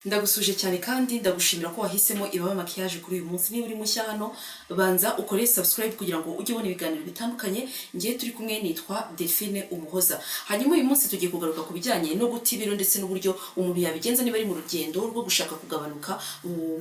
Ndagusuje cyane kandi ndagushimira ko wahisemo Ibaba Makiyaje kuri uyu munsi. Niba uri mushya hano banza ukore subscribe kugira ngo ujye ubona ibiganiro bitandukanye. Ngiye turi kumwe nitwa Delphine Umuhoza. Hanyuma uyu munsi tugiye kugaruka ku bijyanye no guta ibiro ndetse n'uburyo umuntu yabigenza niba ari mu rugendo rwo gushaka kugabanuka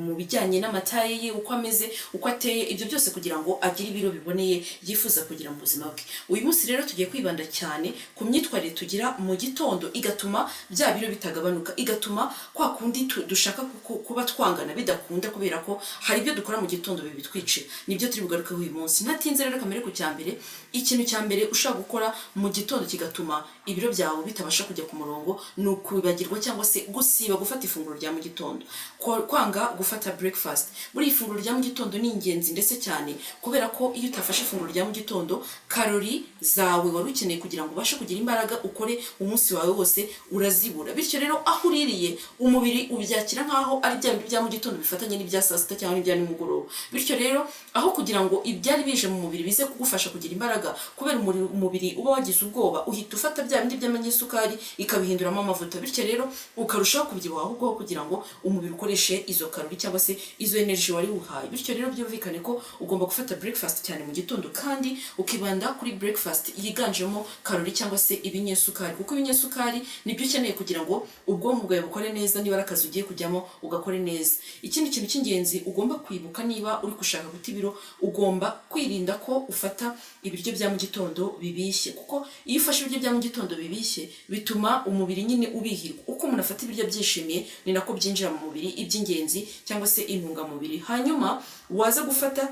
mu bijyanye n'amataye ye, uko ameze, uko ateye, ibyo byose kugira ngo agire ibiro biboneye yifuza kugira mu buzima bwe. Uyu munsi rero tugiye kwibanda cyane ku myitwarire tugira mu gitondo igatuma bya biro bitagabanuka, igatuma kwa kundi dushaka kuba twangana bidakunda kubera ko hari ibyo dukora mu gitondo bibitwice. Nibyo turi bugarukeho uyu munsi. Ntatinze rero kamere ku cyambere, ikintu cya mbere ushaka gukora mu gitondo kigatuma ibiro byawe bitabasha kujya ku murongo ni ukwibagirwa cyangwa se gusiba gufata ifunguro rya mu gitondo, kwanga gufata breakfast. Buri ifunguro rya mu gitondo ni ingenzi ndetse cyane kubera ko iyo utafashe ifunguro rya mu gitondo karori zawe wari ukeneye kugira ngo ubashe kugira imbaraga ukore umunsi wawe wose urazibura. Bityo rero aho uririye umubiri ubyakira nkaho ari bya bintu bya mu gitondo bifatanye n'ibya saa sita cyangwa n'ibya nimugoroba. Bityo rero aho kugira ngo ibyari bije mu mubiri bize kugufasha kugira imbaraga, kubera umubiri uba wagize ubwoba, uhita ufata bya bindi by'amanyesukari ikabihinduramo amavuta. Bityo rero ukarushaho kubyibuha ahubwo kugira ngo umubiri ukoreshe izo karori cyangwa se izo energy wari wuhaye. Bityo rero byumvikane ko ugomba gufata breakfast cyane mu gitondo kandi ukibanda kuri breakfast yiganjemo karori cyangwa se ibinyesukari, kuko ibinyesukari nibyo ukeneye kugira ngo ubwonko bwawe bukore neza, niba akazi ugiye kujyamo ugakore neza. Ikindi kintu cy'ingenzi ugomba kwibuka niba uri gushaka guta ibiro, ugomba kwirinda ko ufata ibiryo bya mu gitondo bibishye, kuko iyo ufashe ibiryo bya mu gitondo bibishye bituma umubiri nyine ubihirwa. Uko umuntu afata ibiryo byishimiye ni nako byinjira mu mubiri iby'ingenzi cyangwa se intungamubiri, hanyuma waza gufata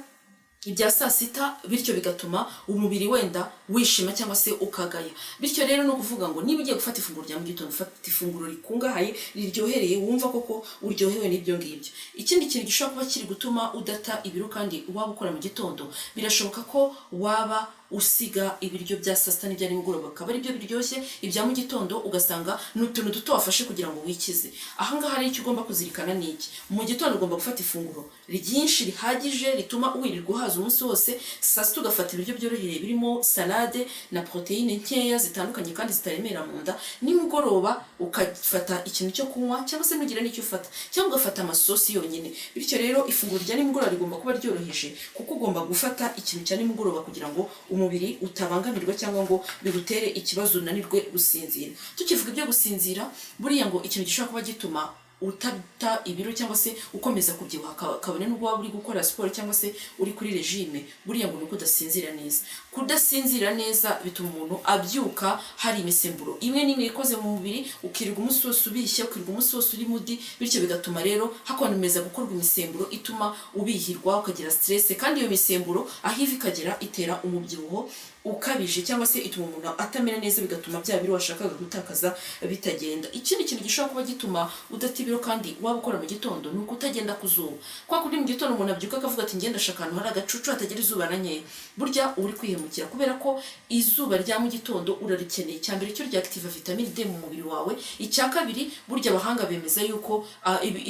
ibya saa sita, bityo bigatuma umubiri wenda wishima cyangwa se ukagaya. Bityo rero no kuvuga ngo niba ugiye gufata ifunguro rya mu gitondo, ufata ifunguro rikungahaye, riryohereye, wumva koko uryohewe n'ibyo ngibyo. Ikindi kintu gishobora kuba kiri gutuma udata ibiro kandi waba ukora mu gitondo, birashoboka ko waba usiga ibiryo bya saa sita n'ibya nimugoroba akaba ari byo biryoshye, ibya mu gitondo ugasanga ni utuntu duto wafashe kugira ngo wikize. Ahangaha rero icyo ugomba kuzirikana ni iki: mu gitondo ugomba gufata ifunguro ryinshi rihagije rituma wirirwa uhaza umunsi wose. Saa sita ugafata ibiryo byorohereye birimo salade na proteine nkeya zitandukanye kandi zitaremera mu nda. Nimugoroba ukafata ikintu cyo kunywa cyangwa se nugira n'icyo ufata, cyangwa ugafata amasosi yonyine. Bityo rero ifunguro rya nimugoroba rigomba kuba ryoroheje, kuko ugomba gufata ikintu cya nimugoroba kugira ngo umubiri utabangamirwa cyangwa ngo bigutere ikibazo unanirwe gusinzira. Tukivuga ibyo gusinzira, buriya ngo ikintu gishobora kuba gituma utata ibiro cyangwa se ukomeza kubyibuha kabone n'ubwo waba uri gukora siporo cyangwa se uri kuri regime, buriya ngo nuko udasinzira neza. Kudasinzira neza bituma umuntu abyuka hari imisemburo imwe n'imwe ikoze mu mubiri, ukirirwa umunsi wose ubishye, ukirirwa umunsi wose uri mudi. Bityo bigatuma rero hakomeza gukorwa imisemburo ituma ubihirwa, ukagira stress, kandi iyo misemburo aho iva ikagera itera umubyibuho ukabije cyangwa se ituma umuntu atamera neza, bigatuma bya biro washakaga gutakaza bitagenda. Ikindi kintu gishobora kuba gituma udata ibiro kandi waba ukora mu gitondo ni uko utagenda ku zuba. Kwa kundi mu gitondo umuntu abyuka akavuga ati ngenda shaka ahantu hari agacucu hatagira izuba na nkeya, burya uri kwihemukira, kubera ko izuba rya mu gitondo urarikeneye. Icya mbere cyo ryactiva vitamine D mu mubiri wawe. Icya kabiri, burya abahanga bemeza yuko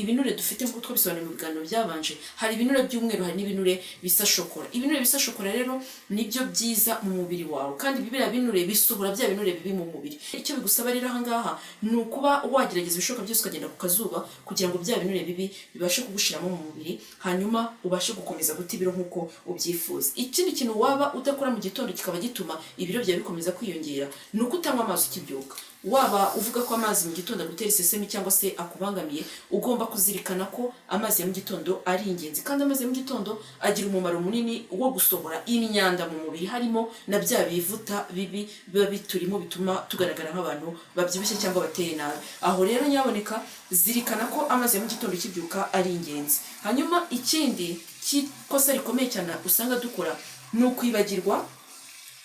ibinure dufite nk'uko bisobanuye mu biganiro byabanje, hari ibinure by'umweru, hari n'ibinure bisa shokora. Ibinure bisa shokora rero nibyo byiza mu mubiri wawe, kandi bibiriya binure bisohora bya binure bibi mu mubiri. Icyo bigusaba rero ahangaha ni ukuba wagerageza ibishoboka byose ukagenda ku kazuba kugira ngo bya binure bibi bibashe kugushiramo mu mubiri, hanyuma ubashe gukomeza guta ibiro nk'uko ubyifuza. Ikindi kintu waba udakora mu gitondo kikaba gituma ibiro byawe bikomeza kwiyongera ni uko utanywa amazi ukibyuka. Waba uvuga ko amazi mu gitondo agutera isesemi cyangwa se akubangamiye, ugomba kuzirikana ko amazi ya mu gitondo ari ingenzi, kandi amazi ya mu gitondo agira umumaro munini wo gusohora imyanda mu mubiri, harimo na bya bivuta bibi biba biturimo bituma tugaragara nk'abantu babyibushye cyangwa bateye nabi. Aho rero nyaboneka zirikana ko amazi ya mu gitondo kibyuka ari ingenzi. Hanyuma ikindi cy'ikosa rikomeye cyane usanga dukora ni ukwibagirwa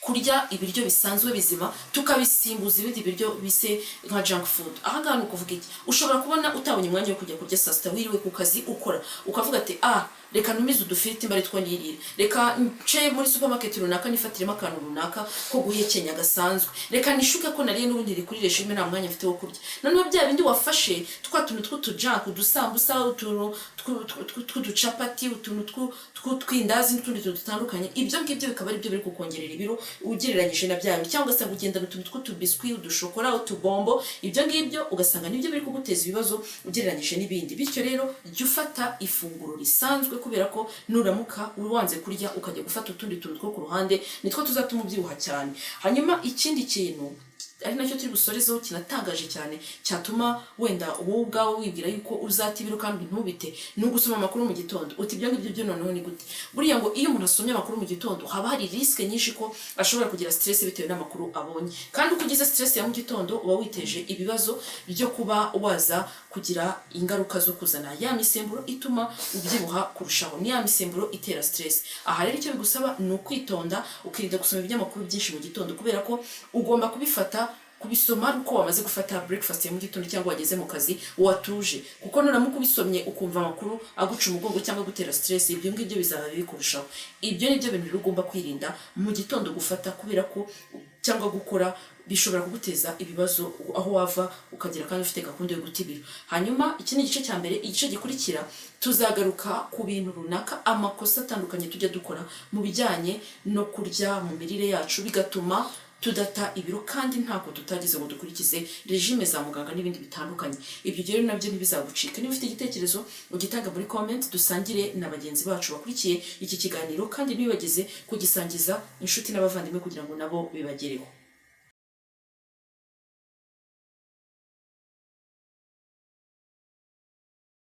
kurya ibiryo bisanzwe bizima tukabisimbuza ibindi biryo bise nka junk food. Ahangaha ni ukuvuga iki: ushobora kubona utabonye umwanya wo kujya kurya saa sita, wiriwe ku kazi ukora, ukavuga ati reka ntumize udufiriti mbare two nirire, reka nce muri supermarket runaka nifatiremo akantu runaka ko guhekenya gasanzwe, reka nishuke ko nariye n'ubundi iri kuri regime nta mwanya mfite wo kurya. Noneho bya bindi wafashe twa tuntu tw'utujunk, udusambusa, utuntu tw'uducapati, utuntu tw'indazi n'utundi tuntu dutandukanye, ibyo ngibyo bikaba ari byo biri kukongerera ibiro ugereranyije na bya bindi, cyangwa ugasanga ugendana utuntu tw'utubiswi, udushokora, utubombo, ibyo ngibyo ugasanga nibyo biri kuguteza ibibazo ugereranyije n'ibindi. Bityo rero jya ufata ifunguro risanzwe, kubera ko nuramuka wanze kurya ukajya gufata utundi tuntu two ku ruhande nitwo tuzatuma ubyibuha cyane. Hanyuma ikindi kintu ari nacyo turi busorezeho kinatangaje cyane cyatuma wenda wowe ubwawe wibwira yuko uzata ibiro kandi ntubite, ni ugusoma amakuru mu gitondo. Uti ibyo ngibyo byo noneho ni gute? Buriya ngo iyo umuntu asomye amakuru mu gitondo haba hari risike nyinshi ko ashobora kugira stress bitewe n'amakuru abonye, kandi uko ugize stress ya mu gitondo uba witeje ibibazo byo kuba waza kugira ingaruka zo kuzana ya misemburo ituma ubyibuha kurushaho, ni ya misemburo itera stress. Aha rero icyo bigusaba ni ukwitonda, ukirinda gusoma ibinyamakuru byinshi mu gitondo, kubera ko ugomba kubisoma uko wamaze gufata breakfast ya mu gitondo cyangwa wageze mu kazi watuje, kuko nuramuka ubisomye ukumva amakuru aguca umugongo cyangwa gutera stress, ibyo ngibyo bizaba bibi kurushaho. Ibyo ni byo bintu rero ugomba kwirinda mu gitondo gufata, kubera ko cyangwa gukora bishobora kuguteza ibibazo aho wava ukagera kandi ufite gahunda yo guta ibiro. Hanyuma iki ni igice cya mbere. Igice gikurikira tuzagaruka ku bintu runaka, amakosa atandukanye tujya dukora mu bijyanye no kurya, mu mirire yacu, bigatuma tudata ibiro kandi ntako tutagize ngo dukurikize regime za muganga n'ibindi bitandukanye. Ibyo rero nabyo ntibizagucika. Niba ufite igitekerezo ugitanga muri comment, dusangire na bagenzi bacu bakurikiye iki kiganiro, kandi ntibibageze kugisangiza inshuti n'abavandimwe kugira ngo nabo bibagereho.